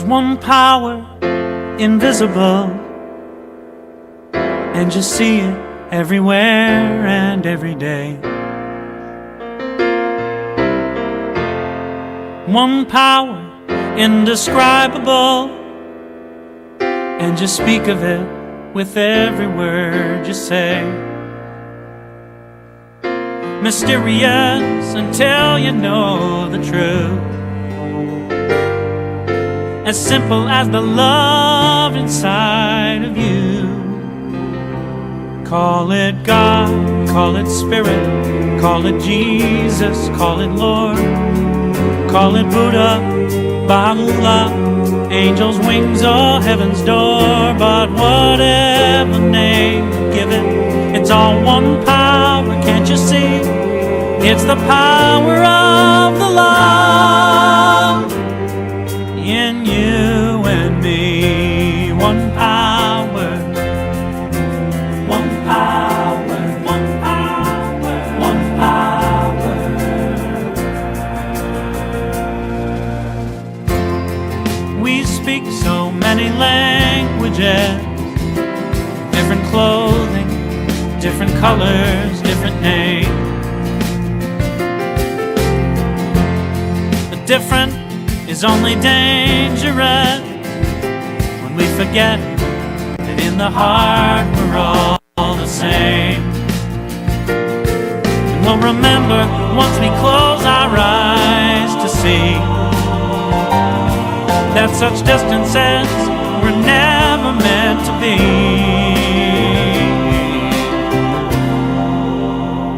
one power, invisible, and you see it everywhere and every day. One power, indescribable, and you speak of it with every word you say. Mysterious until you know the truth, as simple as the love inside of you. Call it God, call it Spirit, call it Jesus, call it Lord, call it Buddha, Baha'u'llah, angels' wings or heaven's door. But whatever name you give it, it's all one power, can't you see? It's the power of the love in you and me. One power, one power, one power, one power. We speak so many languages, different clothing, different colors, different names. The different is only dangerous when we forget that in the heart we're all the same. And we'll remember once we close our eyes to see that such distances were never meant to be.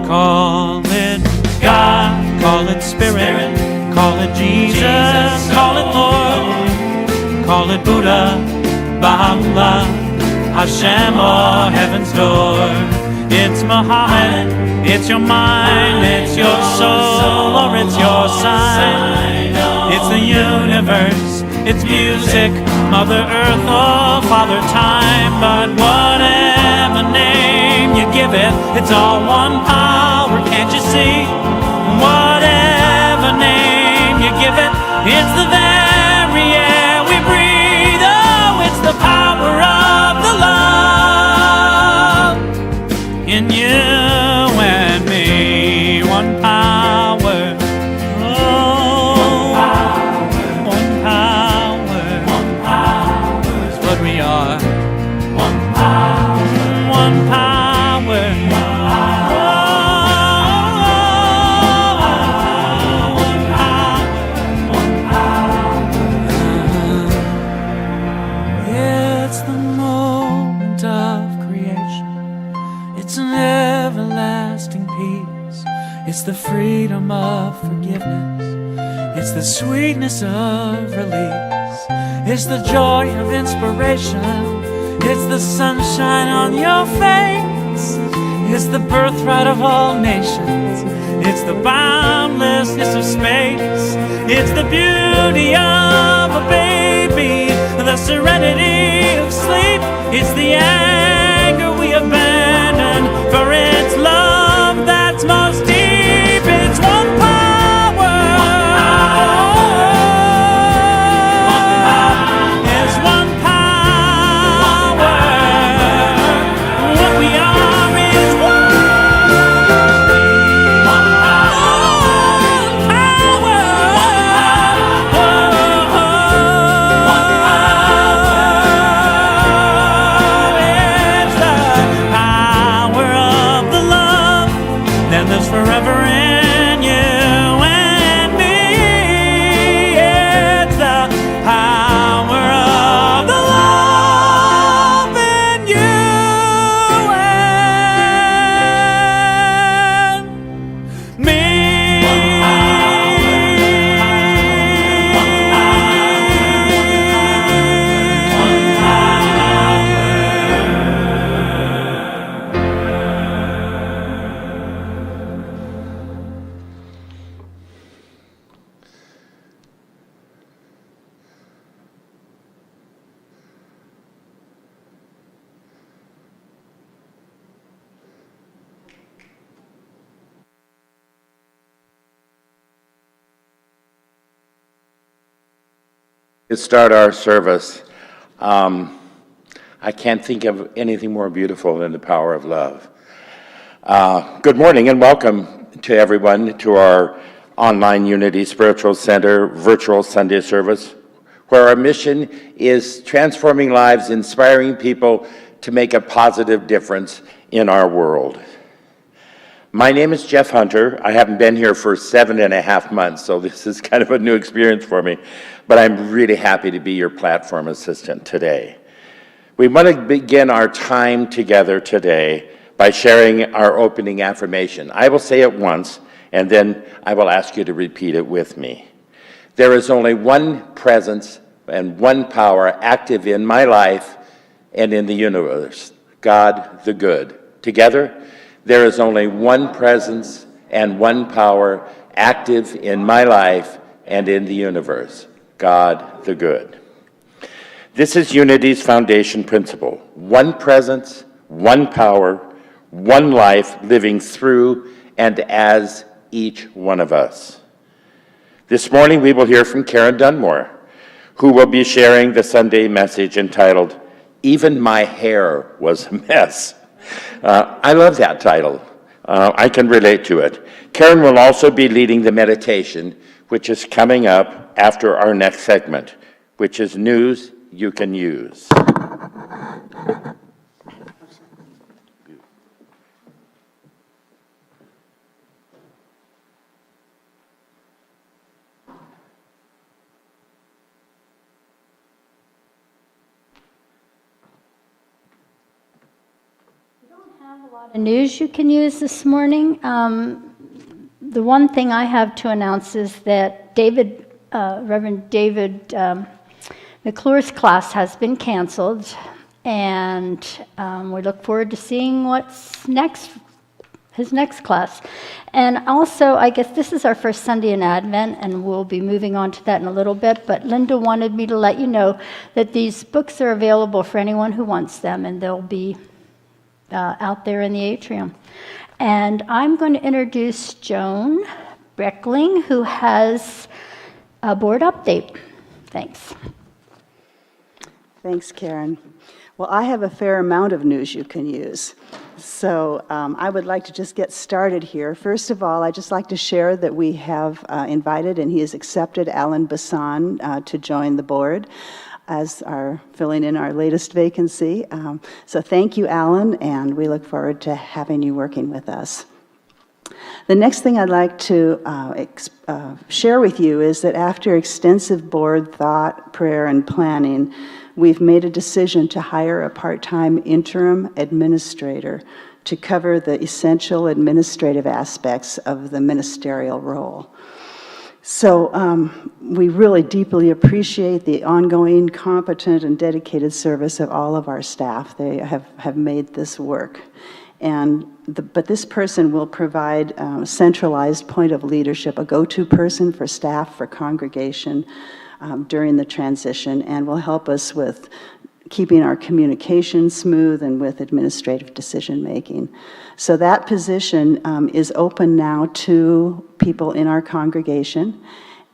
Call it God, call it Spirit, call it Jesus, call it Lord, call it Buddha, Baha'u'llah, Hashem or heaven's door. It's Muhammad, it's your mind, it's your soul, or it's your sign. It's the universe, it's music, Mother Earth or Father Time. But whatever name you give it, it's all one power, can't you see? Whatever name you give it, it's the very air we breathe. Oh, it's the power of the love in you and me. One power, oh, one power, one power is what we are. One power, one power. It's the freedom of forgiveness, it's the sweetness of release, it's the joy of inspiration, it's the sunshine on your face, it's the birthright of all nations, it's the boundlessness of space, it's the beauty of a baby, the serenity of sleep, it's the anger we abandon, for it's love that's most deep. It's one power, it's one power, what we are is one power, To start our service, I can't think of anything more beautiful than the power of love. Good morning and welcome to everyone to our online Unity Spiritual Center virtual Sunday service, where our mission is transforming lives, inspiring people to make a positive difference in our world. My name is Jeff Hunter. I haven't been here for 7.5 months, so this is kind of a new experience for me, but I'm really happy to be your platform assistant today. We want to begin our time together today by sharing our opening affirmation. I will say it once, and then I will ask you to repeat it with me. There is only one presence and one power active in my life and in the universe, God the Good. Together, there is only one presence and one power active in my life and in the universe, God the Good. This is Unity's foundation principle: one presence, one power, one life living through and as each one of us. This morning we will hear from Karen Dunmore, who will be sharing the Sunday message entitled, "Even My Hair Was a Mess." I love that title. I can relate to it. Karen will also be leading the meditation, which is coming up after our next segment, which is News You Can Use. News you can use this morning. The one thing I have to announce is that Reverend David McClure's class has been canceled, and we look forward to seeing what's next, his next class. And also, I guess this is our first Sunday in Advent, and we'll be moving on to that in a little bit, but Linda wanted me to let you know that these books are available for anyone who wants them, and they'll be out there in the atrium. And I'm going to introduce Joan Breckling, who has a board update. Thanks. Thanks, Karen. Well, I have a fair amount of news you can use. So I would like to just get started here. First of all, I'd just like to share that we have invited, and he has accepted, Alan Bassan to join the board as filling in our latest vacancy. So thank you, Alan, and we look forward to having you working with us. The next thing I'd like to share with you is that after extensive board thought, prayer, and planning, we've made a decision to hire a part-time interim administrator to cover the essential administrative aspects of the ministerial role. So we really deeply appreciate the ongoing, competent, and dedicated service of all of our staff. They have made this work. But this person will provide a centralized point of leadership, a go-to person for staff, for congregation during the transition, and will help us with keeping our communication smooth and with administrative decision-making. So that position is open now to people in our congregation,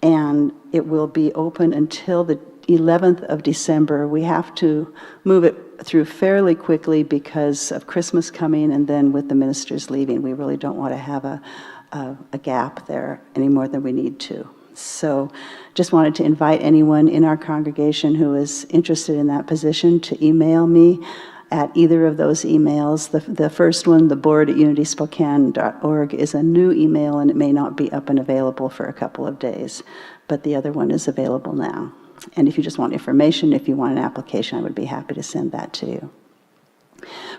and it will be open until the 11th of December. We have to move it through fairly quickly because of Christmas coming, and then with the ministers leaving, we really don't want to have a gap there any more than we need to. So just wanted to invite anyone in our congregation who is interested in that position to email me at either of those emails. The first one, the board@unityspokane.org, is a new email, and it may not be up and available for a couple of days, but the other one is available now. And if you just want information, if you want an application, I would be happy to send that to you.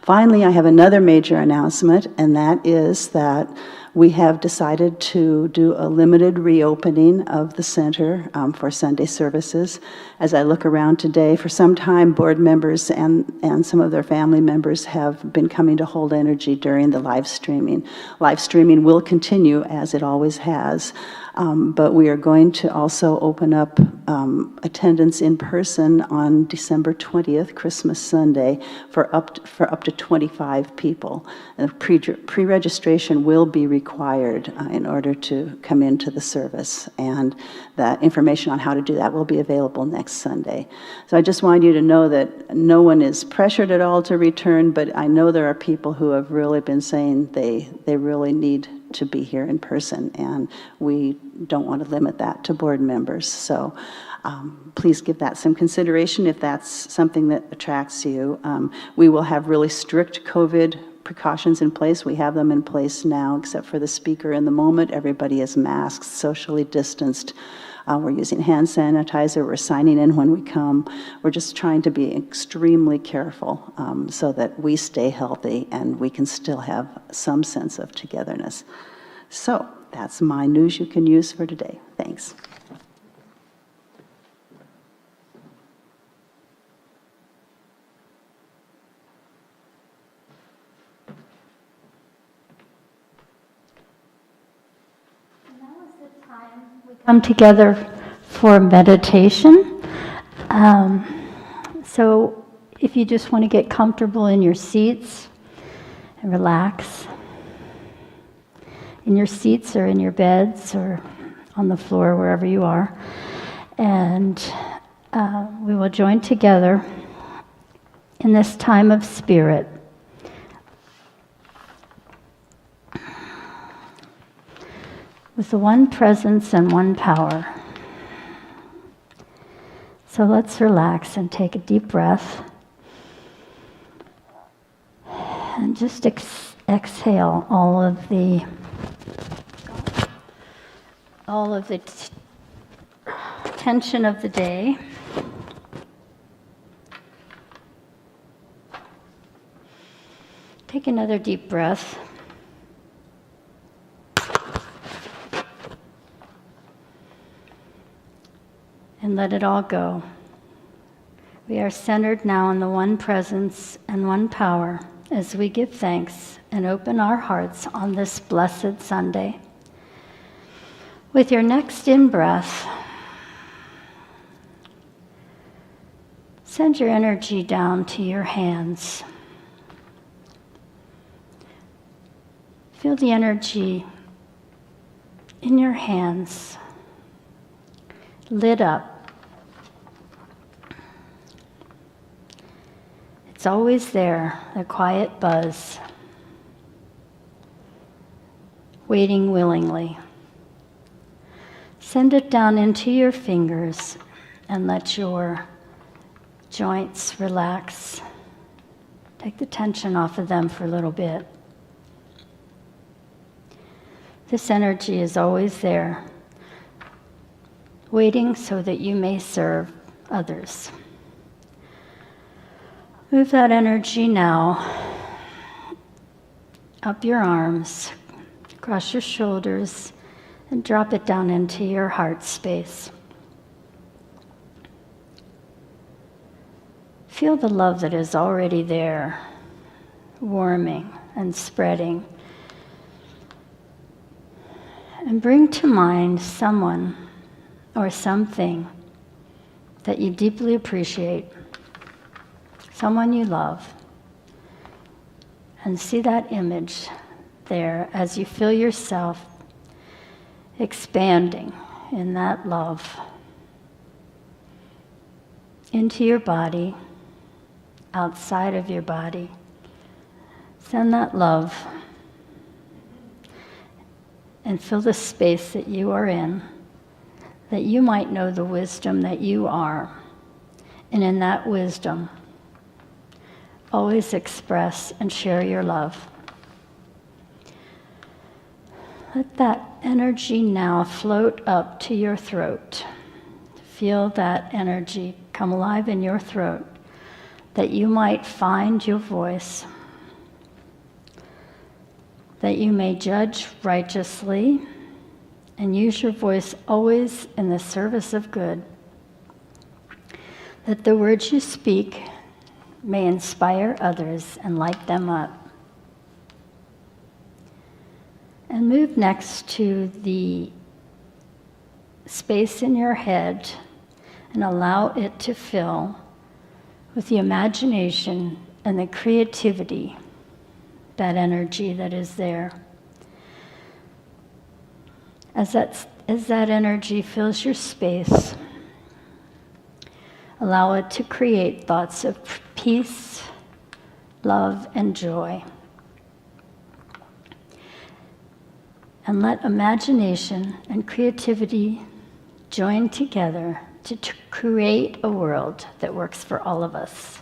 Finally, I have another major announcement, and that is that we have decided to do a limited reopening of the center for Sunday services. As I look around today, for some time, board members and some of their family members have been coming to Hold Energy during the live streaming. Live streaming will continue as it always has, but we are going to also open up attendance in person on December 20th, Christmas Sunday, for up to 25 people. And pre-registration will be required required in order to come into the service. And that information on how to do that will be available next Sunday. So I just wanted you to know that no one is pressured at all to return, but I know there are people who have really been saying they really need to be here in person, and we don't want to limit that to board members. So please give that some consideration if that's something that attracts you. We will have really strict COVID precautions in place. We have them in place now, except for the speaker in the moment. Everybody is masked, socially distanced. We're using hand sanitizer. We're signing in when we come. We're just trying to be extremely careful so that we stay healthy and we can still have some sense of togetherness. So that's my news you can use for today. Thanks. Come together for meditation. So if you just want to get comfortable in your seats and relax, in your seats or in your beds or on the floor, wherever you are, and we will join together in this time of spirit. With the one presence and one power. So let's relax and take a deep breath. And just exhale all of the tension of the day. Take another deep breath. And let it all go. We are centered now in the one presence and one power as we give thanks and open our hearts on this blessed Sunday. With your next in-breath, send your energy down to your hands. Feel the energy in your hands lit up. It's always there, a quiet buzz, waiting willingly. Send it down into your fingers and let your joints relax. Take the tension off of them for a little bit. This energy is always there, waiting so that you may serve others. Move that energy now up your arms, across your shoulders, and drop it down into your heart space. Feel the love that is already there, warming and spreading. And bring to mind someone or something that you deeply appreciate, someone you love, and see that image there as you feel yourself expanding in that love into your body, outside of your body. Send that love and fill the space that you are in, that you might know the wisdom that you are. And in that wisdom, always express and share your love. Let that energy now float up to your throat. Feel that energy come alive in your throat, that you might find your voice, that you may judge righteously and use your voice always in the service of good, that the words you speak may inspire others and light them up. And move next to the space in your head and allow it to fill with the imagination and the creativity, that energy that is there. As that energy fills your space, allow it to create thoughts of peace, love, and joy. And let imagination and creativity join together to create a world that works for all of us.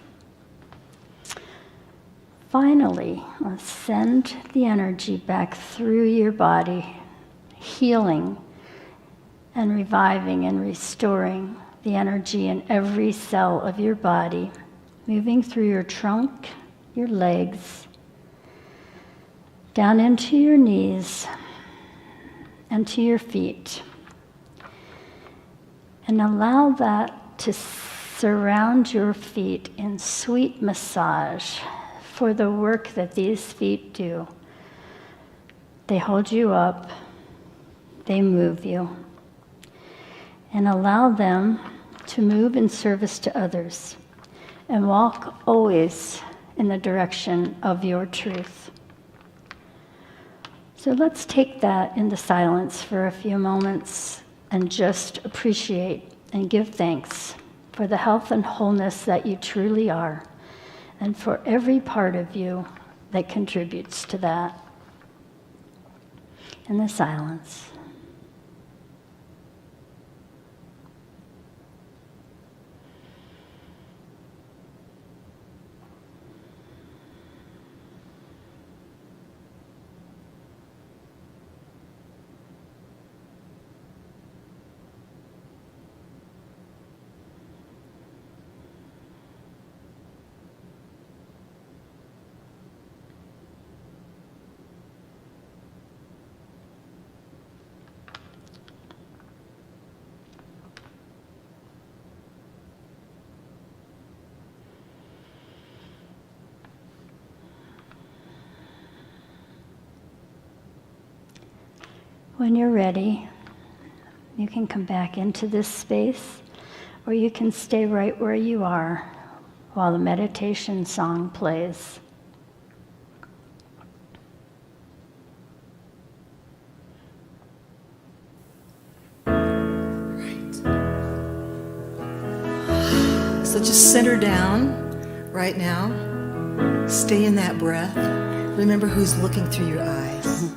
Finally, let's send the energy back through your body, healing and reviving and restoring the energy in every cell of your body, moving through your trunk, your legs, down into your knees and to your feet. And allow that to surround your feet in sweet massage for the work that these feet do. They hold you up, they move you, and allow them to move in service to others and walk always in the direction of your truth. So let's take that into silence for a few moments and just appreciate and give thanks for the health and wholeness that you truly are, and for every part of you that contributes to that. In the silence. When you're ready, you can come back into this space, or you can stay right where you are while the meditation song plays. So just center down right now. Stay in that breath. Remember who's looking through your eyes.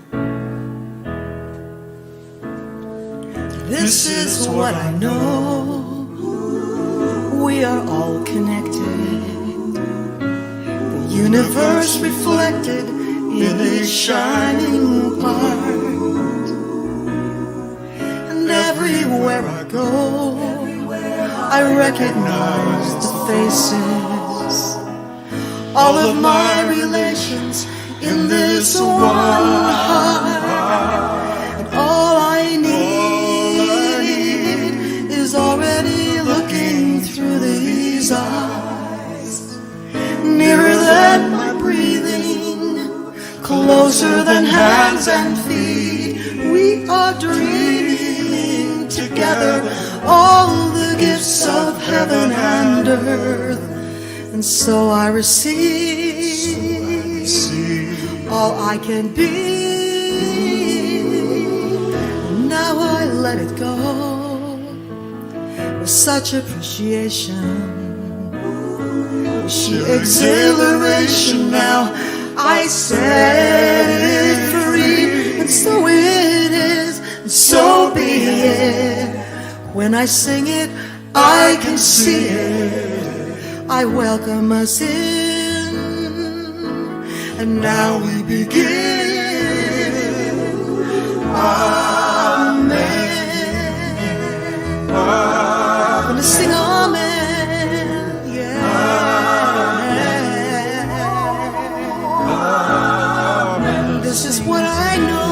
This is what I know. We are all connected. The universe reflected in this shining part. And everywhere I go, I recognize the faces. All of my relations in this one heart. And all I need is already looking through these eyes. Nearer than my breathing, closer than hands and feet. We are dreaming together all the gifts of heaven and earth. And so I receive all I can be. Now I let it go with such appreciation, with sheer exhilaration. Now I set it free, and so it is, and so be it. When I sing it, I can see it. I welcome us in, and now we begin. Amen. I'm gonna sing amen. Yeah. Amen. This is what I know.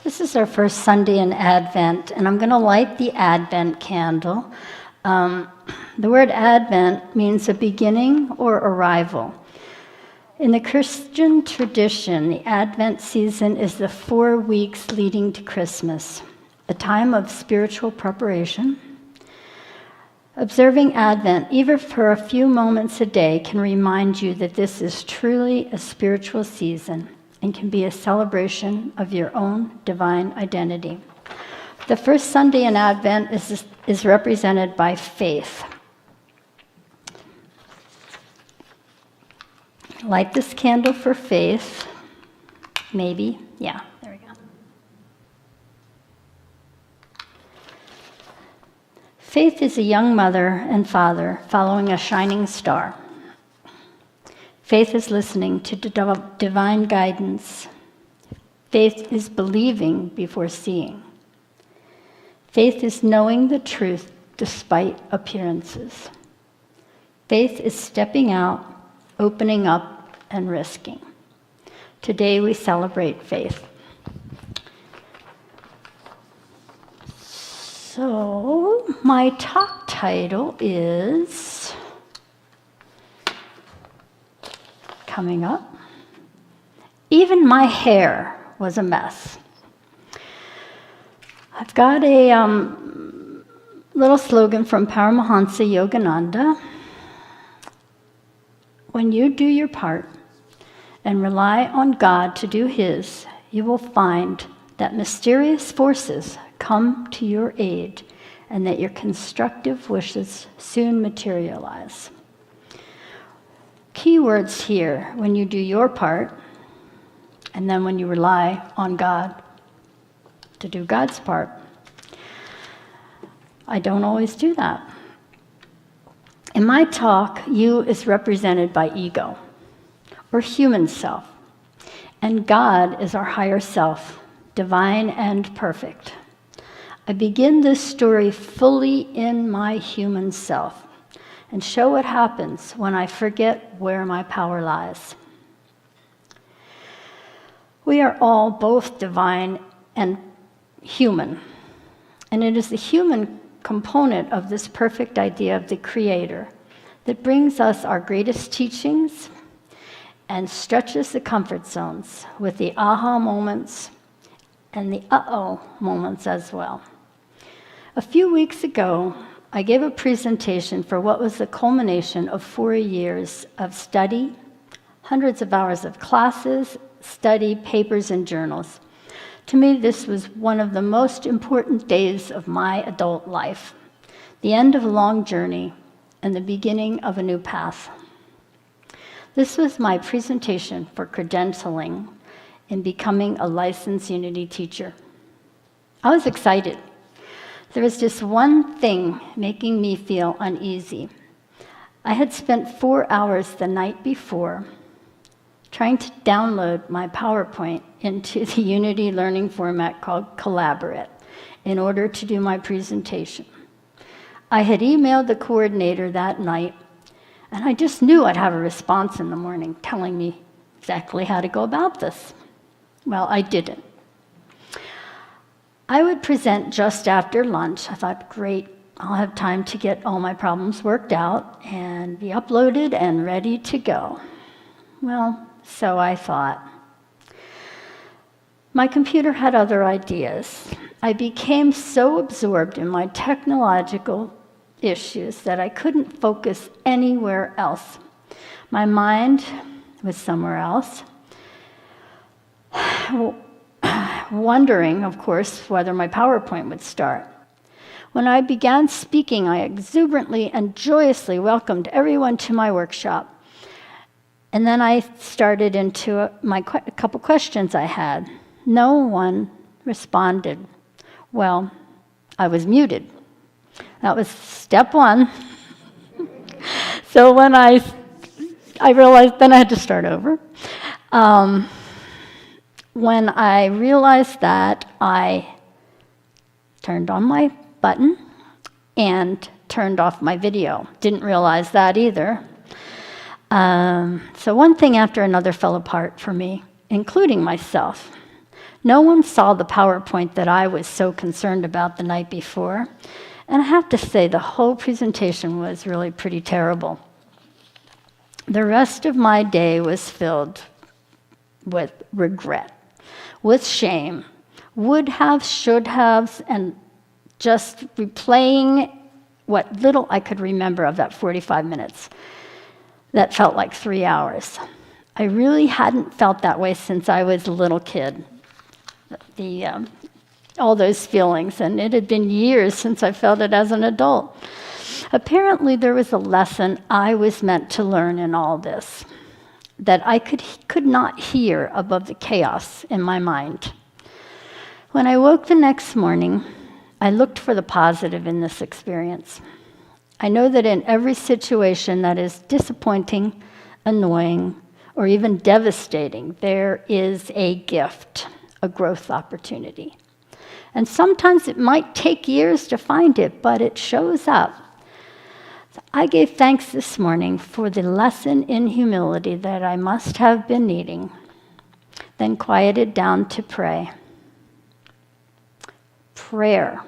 This is our first Sunday in Advent, and I'm going to light the Advent candle. The word Advent means a beginning or arrival. In the Christian tradition, the Advent season is the 4 weeks leading to Christmas, a time of spiritual preparation. Observing Advent, even for a few moments a day, can remind you that this is truly a spiritual season and can be a celebration of your own divine identity. The first Sunday in Advent is represented by faith. Light this candle for faith. Maybe. Yeah, there we go. Faith is a young mother and father following a shining star. Faith is listening to divine guidance. Faith is believing before seeing. Faith is knowing the truth despite appearances. Faith is stepping out, opening up, and risking. Today we celebrate faith. So, my talk title is coming up. Even my hair was a mess. I've got a little slogan from Paramahansa Yogananda. When you do your part and rely on God to do His, you will find that mysterious forces come to your aid and that your constructive wishes soon materialize. Key words here: when you do your part, and then when you rely on God to do God's part. I don't always do that. In my talk, you is represented by ego, or human self, and God is our higher self, divine and perfect. I begin this story fully in my human self and show what happens when I forget where my power lies. We are all both divine and human, and it is the human component of this perfect idea of the Creator that brings us our greatest teachings and stretches the comfort zones with the aha moments and the uh-oh moments as well. A few weeks ago, I gave a presentation for what was the culmination of 4 years of study, hundreds of hours of classes, study, papers, and journals. To me, this was one of the most important days of my adult life, the end of a long journey and the beginning of a new path. This was my presentation for credentialing in becoming a licensed Unity teacher. I was excited. There was just one thing making me feel uneasy. I had spent 4 hours the night before trying to download my PowerPoint into the Unity learning format called Collaborate in order to do my presentation. I had emailed the coordinator that night, and I just knew I'd have a response in the morning telling me exactly how to go about this. Well, I didn't. I would present just after lunch. I thought, great, I'll have time to get all my problems worked out and be uploaded and ready to go. Well, so I thought. My computer had other ideas. I became so absorbed in my technological issues that I couldn't focus anywhere else. My mind was somewhere else, wondering, of course, whether my PowerPoint would start. When I began speaking, I exuberantly and joyously welcomed everyone to my workshop. And then I started into a couple questions I had. No one responded. Well, I was muted. That was step one. So when I realized, then I had to start over. When I realized that, I turned on my button and turned off my video. Didn't realize that either. So one thing after another fell apart for me, including myself. No one saw the PowerPoint that I was so concerned about the night before, And I have to say, the whole presentation was really pretty terrible. The rest of my day was filled with regret, with shame, would have, should haves, and just replaying what little I could remember of that 45 minutes that felt like 3 hours. I really hadn't felt that way since I was a little kid, all those feelings, and it had been years since I felt it as an adult. Apparently, there was a lesson I was meant to learn in all this that I could not hear above the chaos in my mind. When I woke the next morning, I looked for the positive in this experience. I know that in every situation that is disappointing, annoying, or even devastating, there is a gift, a growth opportunity. And sometimes it might take years to find it, but it shows up. So I gave thanks this morning for the lesson in humility that I must have been needing, then quieted down to pray. Prayer.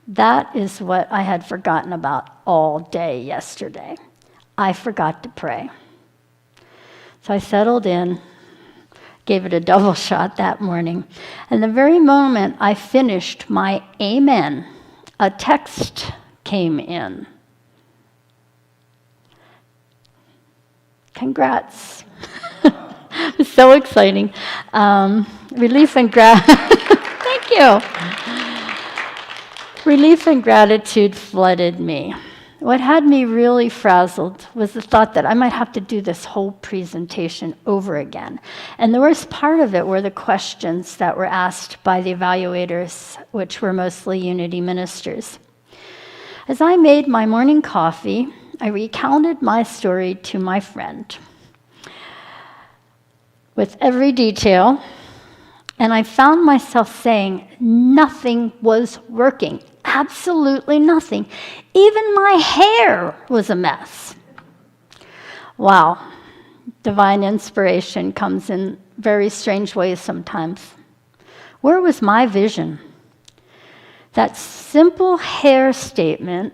That is what I had forgotten about all day yesterday. I forgot to pray. So I settled in, gave it a double shot that morning, and the very moment I finished my amen, a text came in. Congrats. It was so exciting. Relief and Thank you. Relief and gratitude flooded me. What had me really frazzled was the thought that I might have to do this whole presentation over again. And the worst part of it were the questions that were asked by the evaluators, which were mostly Unity ministers. As I made my morning coffee, I recounted my story to my friend with every detail, and I found myself saying nothing was working. Absolutely nothing. Even my hair was a mess. Wow. Divine inspiration comes in very strange ways sometimes. Where was my vision? That simple hair statement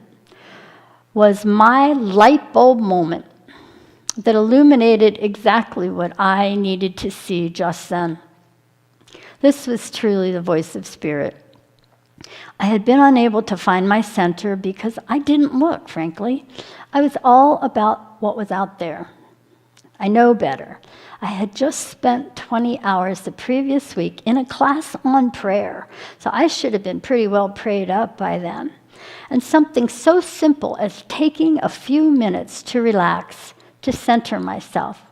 was my light bulb moment that illuminated exactly what I needed to see just then. This was truly the voice of Spirit. I had been unable to find my center because I didn't look, frankly. I was all about what was out there. I know better. I had just spent 20 hours the previous week in a class on prayer, so I should have been pretty well prayed up by then. And something so simple as taking a few minutes to relax, to center myself,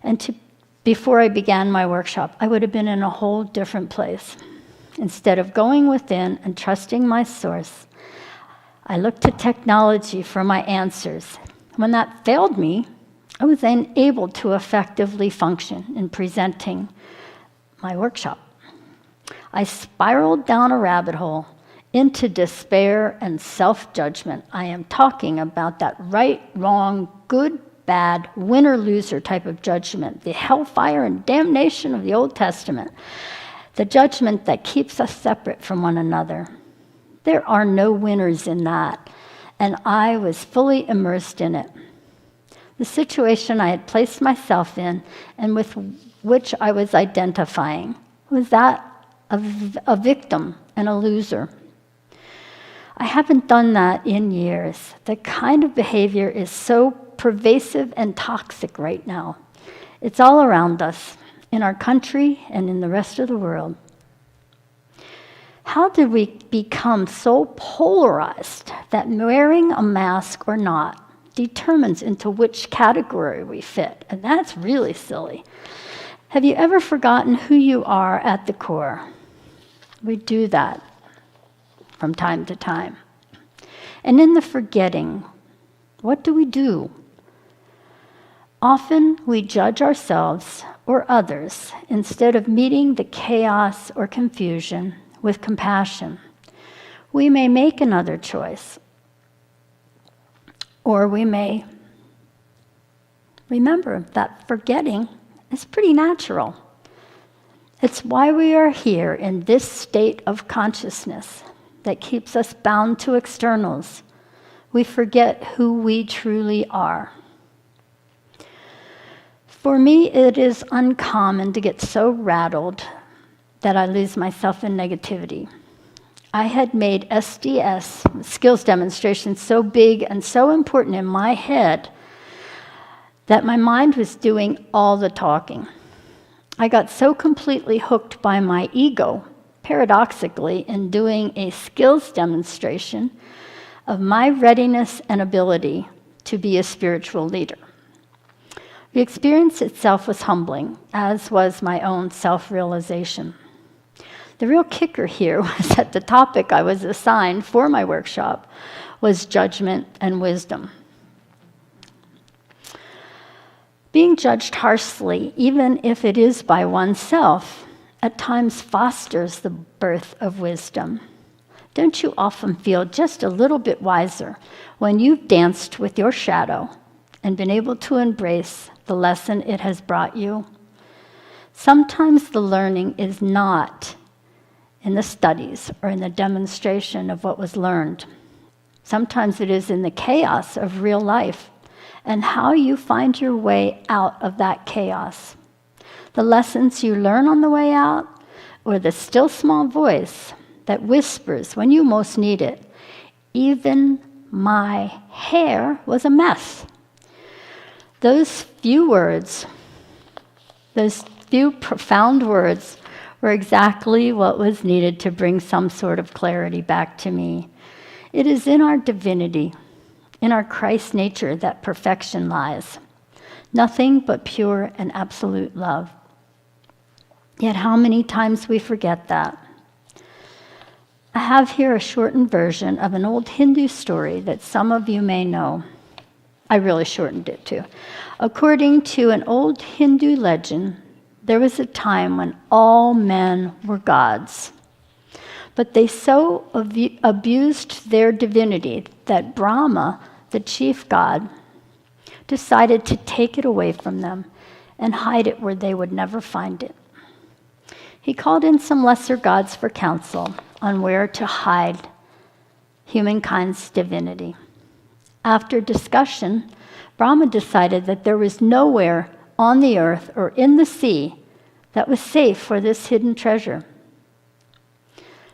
and before I began my workshop, I would have been in a whole different place. Instead of going within and trusting my source, I looked to technology for my answers. When that failed me, I was unable to effectively function in presenting my workshop. I spiraled down a rabbit hole into despair and self-judgment. I am talking about that right, wrong, good, bad, winner-loser type of judgment, the hellfire and damnation of the Old Testament, the judgment that keeps us separate from one another. There are no winners in that, and I was fully immersed in it. The situation I had placed myself in and with which I was identifying was that of a victim and a loser. I haven't done that in years. The kind of behavior is so pervasive and toxic right now. It's all around us, in our country and in the rest of the world. How did we become so polarized that wearing a mask or not determines into which category we fit? And that's really silly. Have you ever forgotten who you are at the core? We do that from time to time. And in the forgetting, what do? Often we judge ourselves or others instead of meeting the chaos or confusion with compassion. We may make another choice, or we may remember that forgetting is pretty natural. It's why we are here in this state of consciousness. that keeps us bound to externals. We forget who we truly are. For me, it is uncommon to get so rattled that I lose myself in negativity. I had made SDS, skills demonstrations, so big and so important in my head that my mind was doing all the talking. I got so completely hooked by my ego, paradoxically, in doing a skills demonstration of my readiness and ability to be a spiritual leader. The experience itself was humbling, as was my own self-realization. The real kicker here was that the topic I was assigned for my workshop was judgment and wisdom. Being judged harshly, even if it is by oneself, at times fosters the birth of wisdom. Don't you often feel just a little bit wiser when you've danced with your shadow and been able to embrace the lesson it has brought you? Sometimes the learning is not in the studies or in the demonstration of what was learned. Sometimes it is in the chaos of real life and how you find your way out of that chaos. The lessons you learn on the way out, or the still small voice that whispers when you most need it, "Even my hair was a mess." Those few words, those few profound words, were exactly what was needed to bring some sort of clarity back to me. It is in our divinity, in our Christ nature, that perfection lies. Nothing but pure and absolute love. Yet how many times we forget that. I have here a shortened version of an old Hindu story that some of you may know. I really shortened it too. According to an old Hindu legend, there was a time when all men were gods. But they so abused their divinity that Brahma, the chief god, decided to take it away from them and hide it where they would never find it. He called in some lesser gods for counsel on where to hide humankind's divinity. After discussion, Brahma decided that there was nowhere on the earth or in the sea that was safe for this hidden treasure.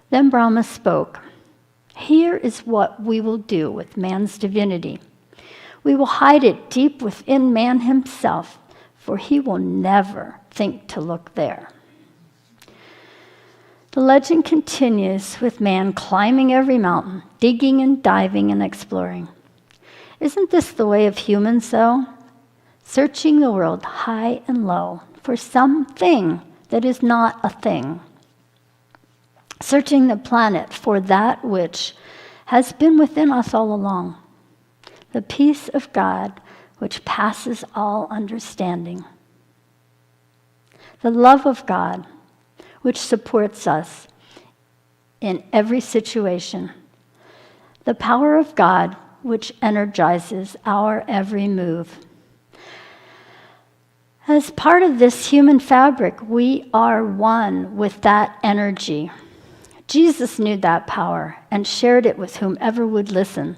Then Brahma spoke, "Here is what we will do with man's divinity. We will hide it deep within man himself, for he will never think to look there." The legend continues with man climbing every mountain, digging and diving and exploring. Isn't this the way of humans, though? Searching the world high and low for something that is not a thing. Searching the planet for that which has been within us all along. The peace of God which passes all understanding. The love of God which supports us in every situation. The power of God which energizes our every move. As part of this human fabric, we are one with that energy. Jesus knew that power and shared it with whomever would listen.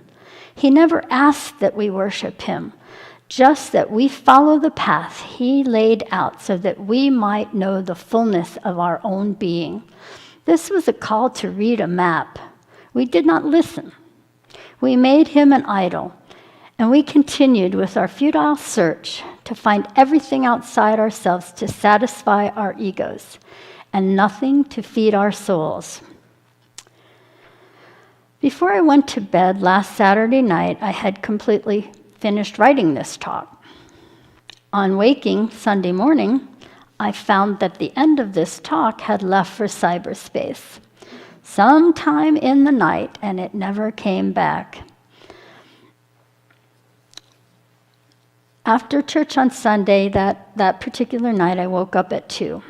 He never asked that we worship him, just that we follow the path he laid out so that we might know the fullness of our own being. This was a call to read a map. We did not listen. We made him an idol, and we continued with our futile search to find everything outside ourselves to satisfy our egos, and nothing to feed our souls. Before I went to bed last Saturday night, I had completely finished writing this talk. On waking Sunday morning, I found that the end of this talk had left for cyberspace sometime in the night, and it never came back. After church on Sunday, that particular night, I woke up at 2.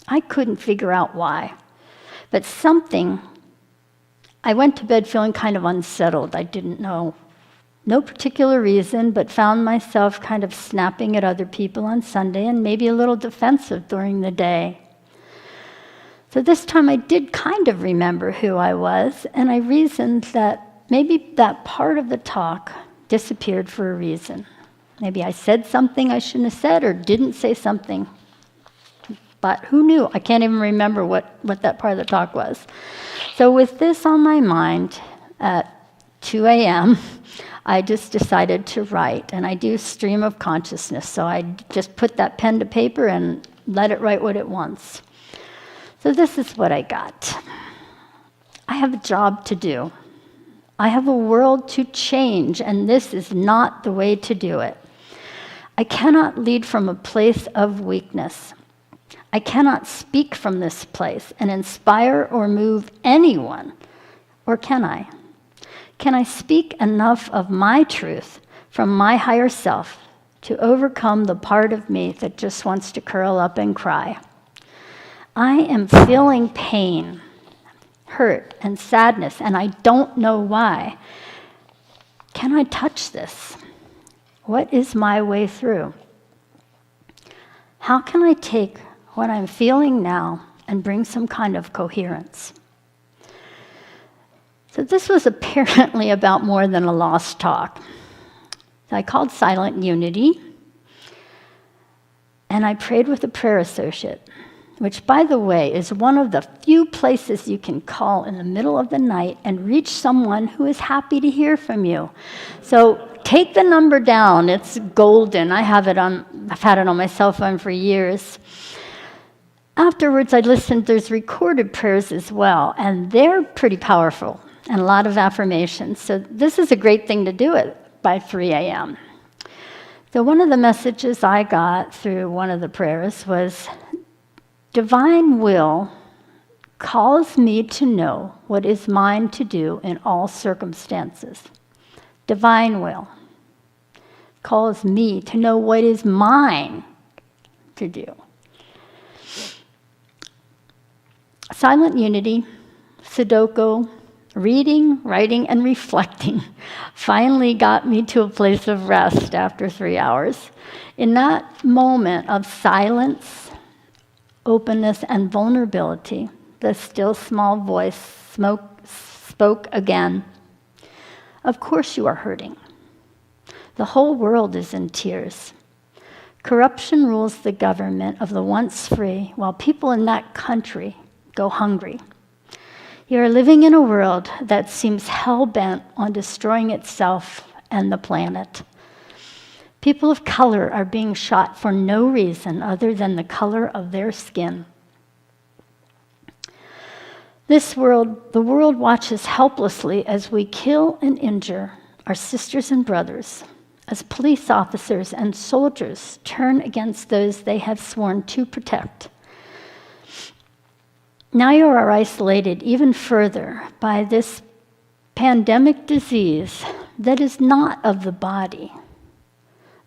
I couldn't figure out why, but I went to bed feeling kind of unsettled. I didn't know, no particular reason, but found myself kind of snapping at other people on Sunday and maybe a little defensive during the day. So this time I did kind of remember who I was, and I reasoned that maybe that part of the talk disappeared for a reason. Maybe I said something I shouldn't have said or didn't say something. But who knew? I can't even remember what that part of the talk was. So with this on my mind at 2 a.m., I just decided to write. And I do stream of consciousness, so I just put that pen to paper and let it write what it wants. So this is what I got. I have a job to do. I have a world to change, and this is not the way to do it. I cannot lead from a place of weakness. I cannot speak from this place and inspire or move anyone. Or can I? Can I speak enough of my truth from my higher self to overcome the part of me that just wants to curl up and cry? I am feeling pain, hurt, and sadness, and I don't know why. Can I touch this? What is my way through? How can I take what I'm feeling now and bring some kind of coherence? So this was apparently about more than a lost talk. So I called Silent Unity, and I prayed with a prayer associate, which, by the way, is one of the few places you can call in the middle of the night and reach someone who is happy to hear from you. So take the number down. It's golden. I've had it on my cell phone for years. Afterwards, I listened. There's recorded prayers as well, and they're pretty powerful and a lot of affirmations. So this is a great thing to do it by 3 a.m. So one of the messages I got through one of the prayers was, divine will calls me to know what is mine to do in all circumstances. Divine will calls me to know what is mine to do. Silent Unity, Sudoku, reading, writing, and reflecting finally got me to a place of rest after 3 hours. In that moment of silence, openness, and vulnerability, the still small voice spoke again. Of course you are hurting. The whole world is in tears. Corruption rules the government of the once free, while people in that country go hungry. You are living in a world that seems hell-bent on destroying itself and the planet. People of color are being shot for no reason other than the color of their skin. The world watches helplessly as we kill and injure our sisters and brothers, as police officers and soldiers turn against those they have sworn to protect. Now you are isolated even further by this pandemic disease that is not of the body,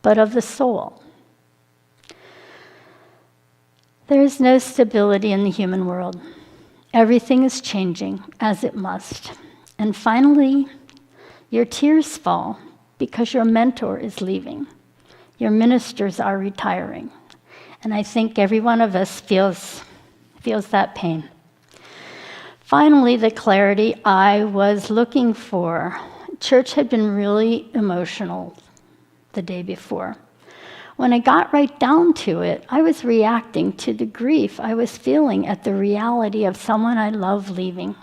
but of the soul. There is no stability in the human world. Everything is changing, as it must. And finally, your tears fall because your mentor is leaving. Your ministers are retiring. And I think every one of us feels that pain. Finally, the clarity I was looking for. Church had been really emotional the day before. When I got right down to it, I was reacting to the grief I was feeling at the reality of someone I love leaving.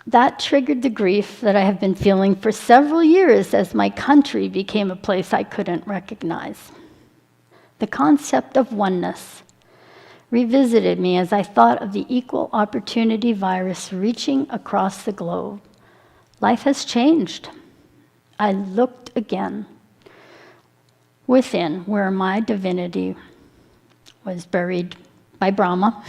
That triggered the grief that I have been feeling for several years as my country became a place I couldn't recognize. The concept of oneness revisited me as I thought of the equal opportunity virus reaching across the globe. Life has changed. I looked again within where my divinity was buried by Brahma.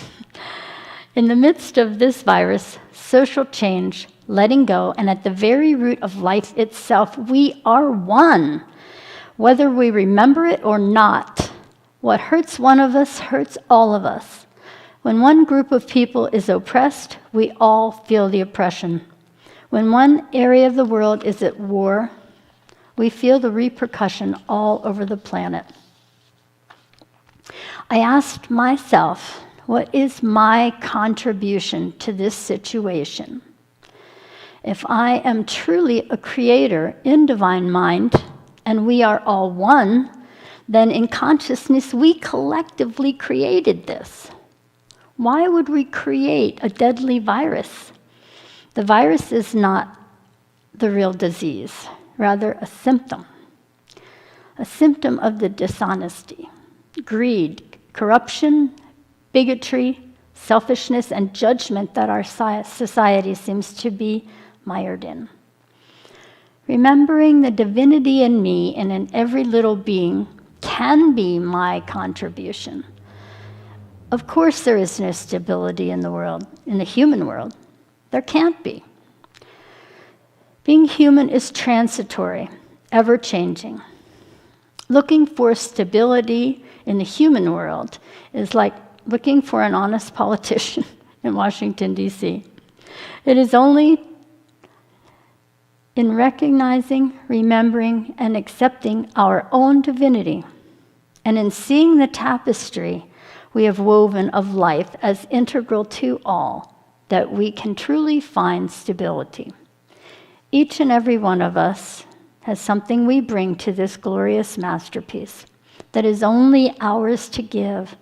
In the midst of this virus, social change, letting go, and at the very root of life itself, we are one, whether we remember it or not. What hurts one of us hurts all of us. When one group of people is oppressed, we all feel the oppression. When one area of the world is at war, we feel the repercussion all over the planet. I asked myself, what is my contribution to this situation? If I am truly a creator in divine mind, and we are all one, then in consciousness we collectively created this. Why would we create a deadly virus? The virus is not the real disease, rather a symptom of the dishonesty, greed, corruption, bigotry, selfishness, and judgment that our society seems to be mired in. Remembering the divinity in me and in every little being can be my contribution. Of course, there is no stability in the world, in the human world. There can't be. Being human is transitory, ever-changing. Looking for stability in the human world is like looking for an honest politician in Washington, D.C. It is only in recognizing, remembering, and accepting our own divinity, and in seeing the tapestry we have woven of life as integral to all, that we can truly find stability. Each and every one of us has something we bring to this glorious masterpiece that is only ours to give.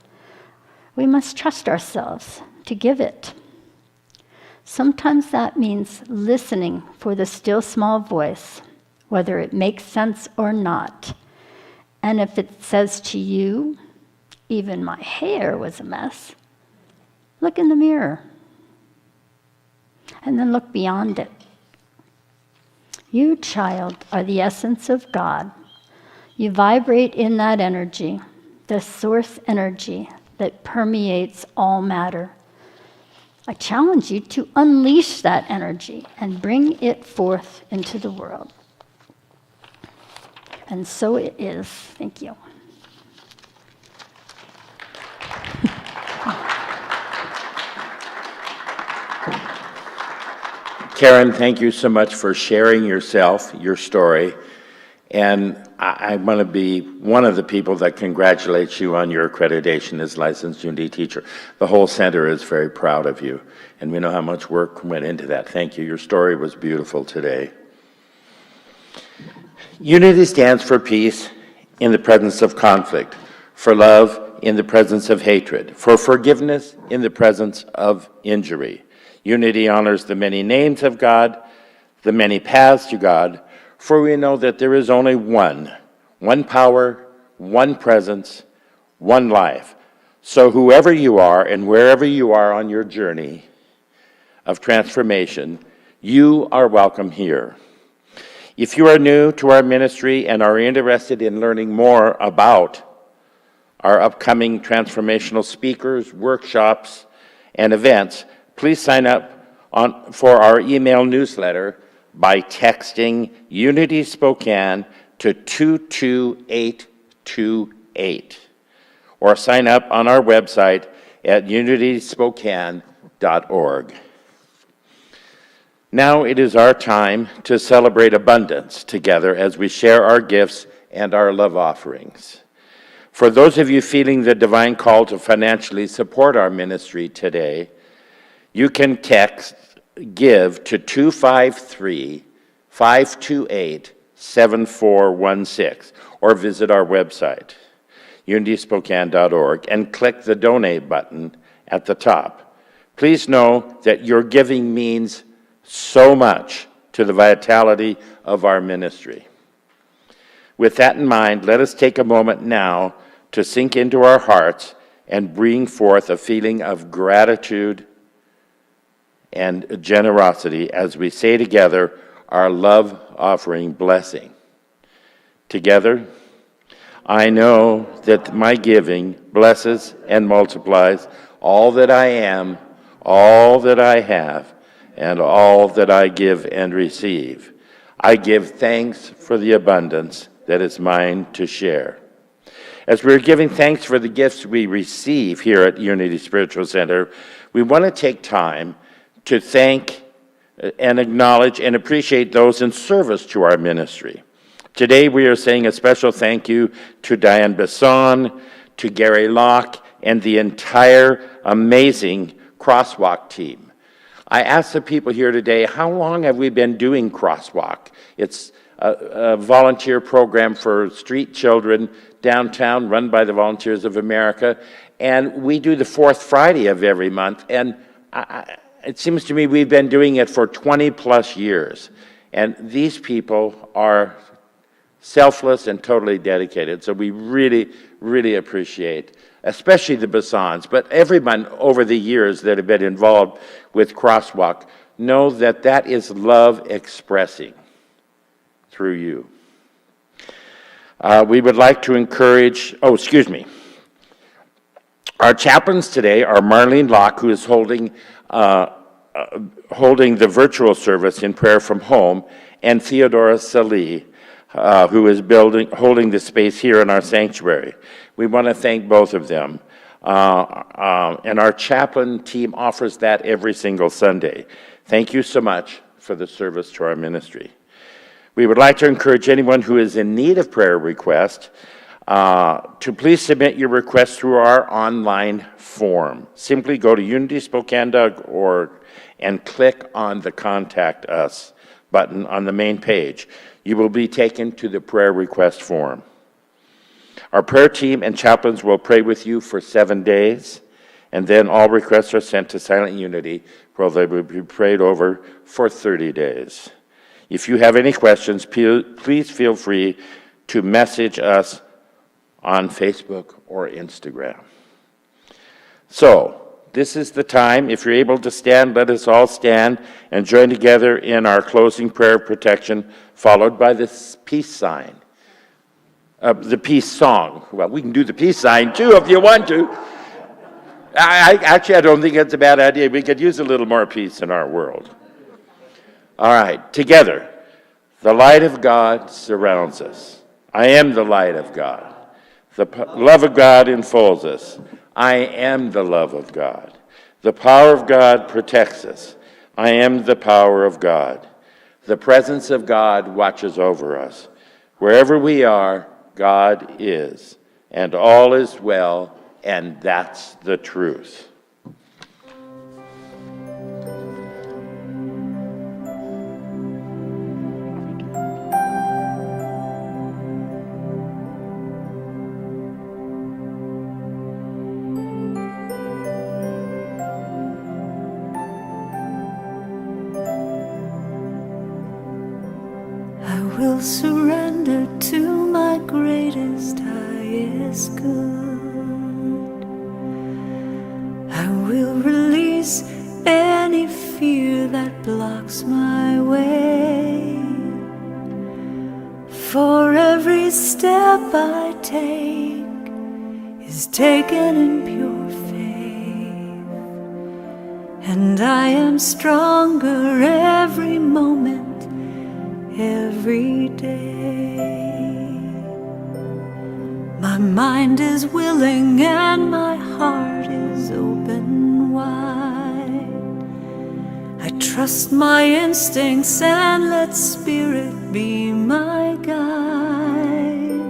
We must trust ourselves to give it. Sometimes that means listening for the still small voice, whether it makes sense or not. And if it says to you, even my hair was a mess, look in the mirror and then look beyond it. You, child, are the essence of God. You vibrate in that energy, the source energy that permeates all matter. I challenge you to unleash that energy and bring it forth into the world. And so it is. Thank you. Karen, thank you so much for sharing yourself, your story. And I want to be one of the people that congratulates you on your accreditation as licensed Unity teacher. The whole center is very proud of you, and we know how much work went into that. Thank you. Your story was beautiful today. Unity stands for peace in the presence of conflict, for love in the presence of hatred, for forgiveness in the presence of injury. Unity honors the many names of God, the many paths to God, for we know that there is only one power, one presence, one life. So whoever you are and wherever you are on your journey of transformation, you are welcome here. If you are new to our ministry and are interested in learning more about our upcoming transformational speakers, workshops, and events, please sign up for our email newsletter by texting Unity Spokane to 22828, or sign up on our website at unityspokane.org. Now it is our time to celebrate abundance together as we share our gifts and our love offerings. For those of you feeling the divine call to financially support our ministry today, you can text GIVE to 253-528-7416 or visit our website, unityspokane.org, and click the donate button at the top. Please know that your giving means so much to the vitality of our ministry. With that in mind, let us take a moment now to sink into our hearts and bring forth a feeling of gratitude and generosity as we say together our love offering blessing. Together, I know that my giving blesses and multiplies all that I am, all that I have, and all that I give and receive. I give thanks for the abundance that is mine to share. As we're giving thanks for the gifts we receive here at Unity Spiritual Center, we want to take time to thank and acknowledge and appreciate those in service to our ministry. Today we are saying a special thank you to Diane Besson, to Gary Locke and the entire amazing Crosswalk team. I asked the people here today, how long have we been doing Crosswalk? It's a volunteer program for street children downtown run by the Volunteers of America, and we do the fourth Friday of every month, and it seems to me we've been doing it for 20 plus years, and these people are selfless and totally dedicated, so we really, really appreciate, especially the Bassans, but everyone over the years that have been involved with Crosswalk know that that is love expressing through you. We would like to encourage, our chaplains today are Marlene Locke, who is holding the virtual service in prayer from home, and Theodora Salih, who is holding the space here in our sanctuary. We want to thank both of them. And our chaplain team offers that every single Sunday. Thank you so much for the service to our ministry. We would like to encourage anyone who is in need of prayer request to please submit your request through our online form. Simply go to unityspokane.org and click on the Contact Us button on the main page. You will be taken to the prayer request form. Our prayer team and chaplains will pray with you for 7 days, and then all requests are sent to Silent Unity, where they will be prayed over for 30 days. If you have any questions, please feel free to message us on Facebook or Instagram. So, this is the time. If you're able to stand, let us all stand and join together in our closing prayer of protection, followed by the peace sign. The peace song. Well, we can do the peace sign too if you want to. I don't think it's a bad idea. We could use a little more peace in our world. All right, together. The light of God surrounds us. I am the light of God. The love of God enfolds us. I am the love of God. The power of God protects us. I am the power of God. The presence of God watches over us. Wherever we are, God is, and all is well, and that's the truth. I will surrender to my greatest, highest good. I will release any fear that blocks my way. For every step I take is taken in pure faith, and I am stronger every moment, every day. My mind is willing and my heart is open wide. I trust my instincts and let Spirit be my guide.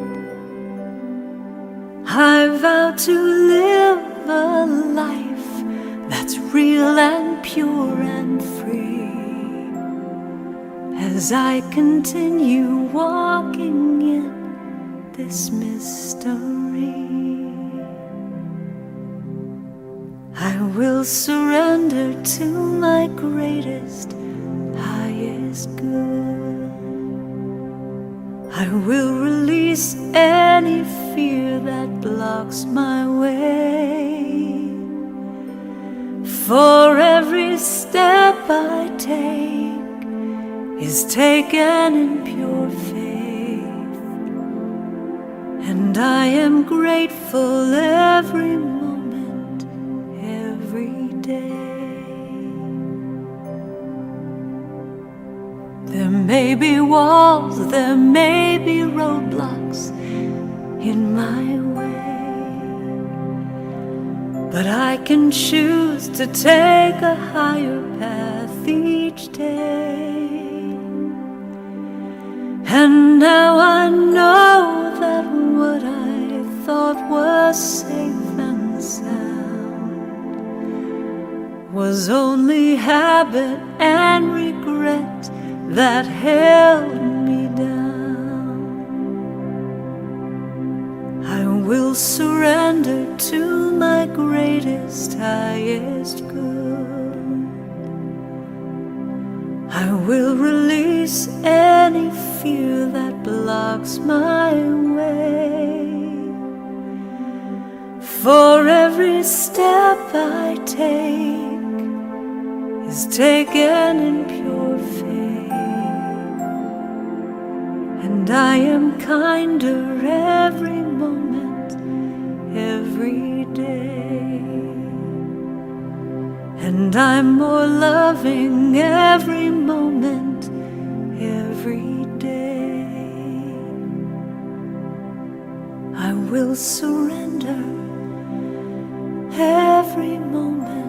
I vow to live a life that's real and pure and free, as I continue walking in this mystery. I will surrender to my greatest, highest good. I will release any fear that blocks my way. For every step I take is taken in pure faith, and I am grateful every moment, every day. There may be walls, there may be roadblocks in my way, but I can choose to take a higher path each day. And now I know that what I thought was was safe and sound, was only habit and regret that held me down. I will surrender to my greatest, highest good. I will release any fear that blocks my way. For every step I take is taken in pure faith, and I am kinder every moment, every day, and I'm more loving every moment, every day. I will surrender every moment.